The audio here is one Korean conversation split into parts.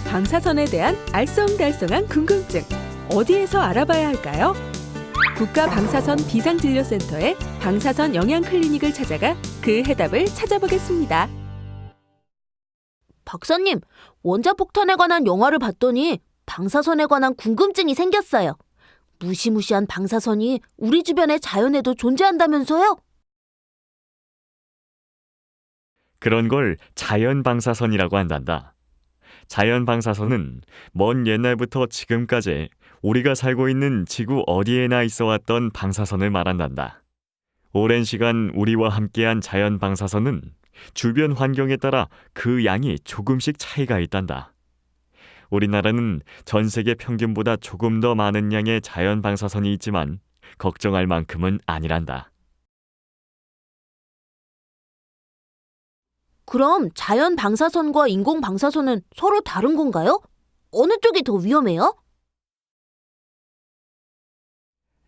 방사선에 대한 알쏭달쏭한 궁금증, 어디에서 알아봐야 할까요? 국가방사선 비상진료센터의 방사선 영양 클리닉을 찾아가 그 해답을 찾아보겠습니다. 박사님, 원자폭탄에 관한 영화를 봤더니 방사선에 관한 궁금증이 생겼어요. 무시무시한 방사선이 우리 주변의 자연에도 존재한다면서요? 그런 걸 자연방사선이라고 한단다. 자연방사선은 먼 옛날부터 지금까지 우리가 살고 있는 지구 어디에나 있어왔던 방사선을 말한단다. 오랜 시간 우리와 함께한 자연방사선은 주변 환경에 따라 그 양이 조금씩 차이가 있단다. 우리나라는 전 세계 평균보다 조금 더 많은 양의 자연방사선이 있지만 걱정할 만큼은 아니란다. 그럼 자연 방사선과 인공 방사선은 서로 다른 건가요? 어느 쪽이 더 위험해요?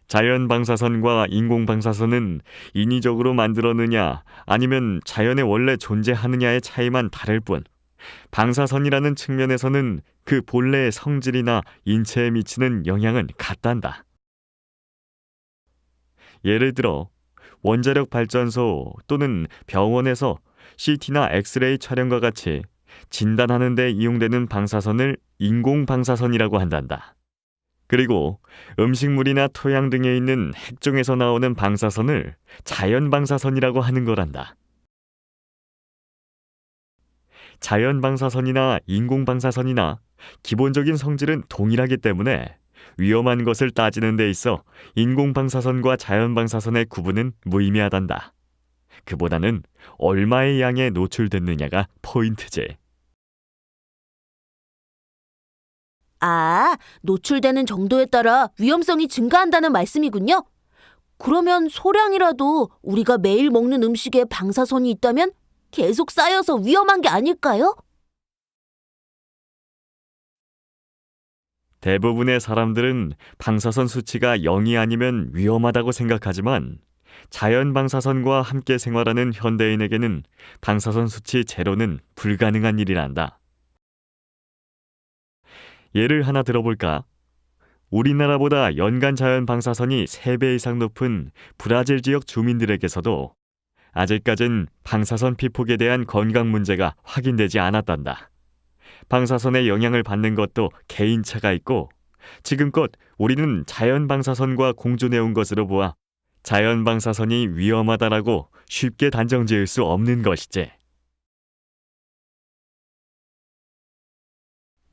자연방사선과 인공방사선은 인위적으로 만들었느냐 아니면 자연에 원래 존재하느냐의 차이만 다를 뿐, 방사선이라는 측면에서는 그 본래의 성질이나 인체에 미치는 영향은 같단다. 예를 들어 원자력 발전소 또는 병원에서 CT나 엑스레이 촬영과 같이 진단하는 데 이용되는 방사선을 인공방사선이라고 한단다. 그리고 음식물이나 토양 등에 있는 핵종에서 나오는 방사선을 자연방사선이라고 하는 거란다. 자연방사선이나 인공방사선이나 기본적인 성질은 동일하기 때문에 위험한 것을 따지는 데 있어 인공방사선과 자연방사선의 구분은 무의미하단다. 그보다는 얼마의 양에 노출됐느냐가 포인트지. 아, 노출되는 정도에 따라 위험성이 증가한다는 말씀이군요. 그러면 소량이라도 우리가 매일 먹는 음식에 방사선이 있다면 계속 쌓여서 위험한 게 아닐까요? 대부분의 사람들은 방사선 수치가 0이 아니면 위험하다고 생각하지만 자연방사선과 함께 생활하는 현대인에게는 방사선 수치 제로는 불가능한 일이란다. 예를 하나 들어볼까? 우리나라보다 연간 자연방사선이 3배 이상 높은 브라질 지역 주민들에게서도 아직까진 방사선 피폭에 대한 건강 문제가 확인되지 않았단다. 방사선의 영향을 받는 것도 개인차가 있고 지금껏 우리는 자연방사선과 공존해온 것으로 보아 자연방사선이 위험하다라고 쉽게 단정지을 수 없는 것이지.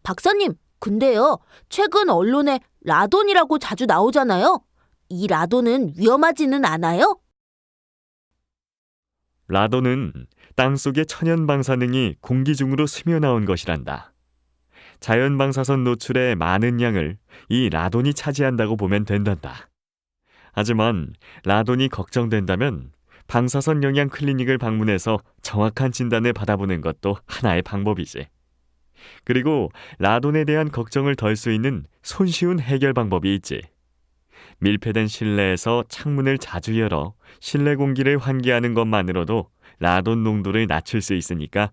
박사님, 근데요, 최근 언론에 라돈이라고 자주 나오잖아요. 이 라돈은 위험하지는 않아요? 라돈은 땅속의 천연방사능이 공기 중으로 스며나온 것이란다. 자연방사선 노출의 많은 양을 이 라돈이 차지한다고 보면 된단다. 하지만 라돈이 걱정된다면 방사선 영양 클리닉을 방문해서 정확한 진단을 받아보는 것도 하나의 방법이지. 그리고 라돈에 대한 걱정을 덜 수 있는 손쉬운 해결 방법이 있지. 밀폐된 실내에서 창문을 자주 열어 실내 공기를 환기하는 것만으로도 라돈 농도를 낮출 수 있으니까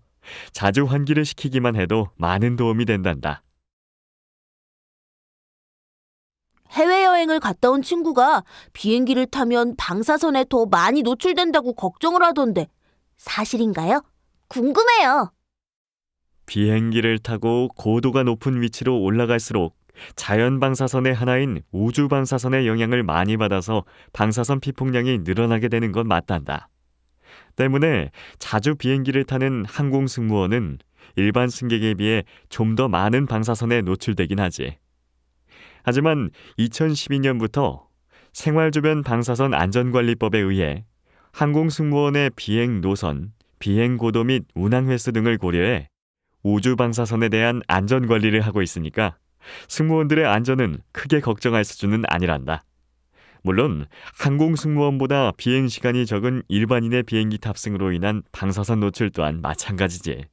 자주 환기를 시키기만 해도 많은 도움이 된단다. 해외여행을 갔다 온 친구가 비행기를 타면 방사선에 더 많이 노출된다고 걱정을 하던데 사실인가요? 궁금해요. 비행기를 타고 고도가 높은 위치로 올라갈수록 자연방사선의 하나인 우주방사선의 영향을 많이 받아서 방사선 피폭량이 늘어나게 되는 건 맞단다. 때문에 자주 비행기를 타는 항공 승무원은 일반 승객에 비해 좀 더 많은 방사선에 노출되긴 하지. 하지만 2012년부터 생활주변 방사선 안전관리법에 의해 항공 승무원의 비행 노선, 비행 고도 및 운항 횟수 등을 고려해 우주 방사선에 대한 안전 관리를 하고 있으니까 승무원들의 안전은 크게 걱정할 수준은 아니란다. 물론 항공 승무원보다 비행 시간이 적은 일반인의 비행기 탑승으로 인한 방사선 노출 또한 마찬가지지.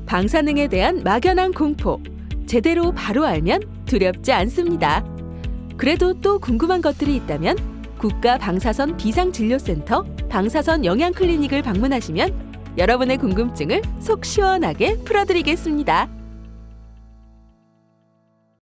방사능에 대한 막연한 공포, 제대로 바로 알면 두렵지 않습니다. 그래도 또 궁금한 것들이 있다면 국가방사선 비상진료센터 방사선 영양 클리닉을 방문하시면 여러분의 궁금증을 속 시원하게 풀어드리겠습니다.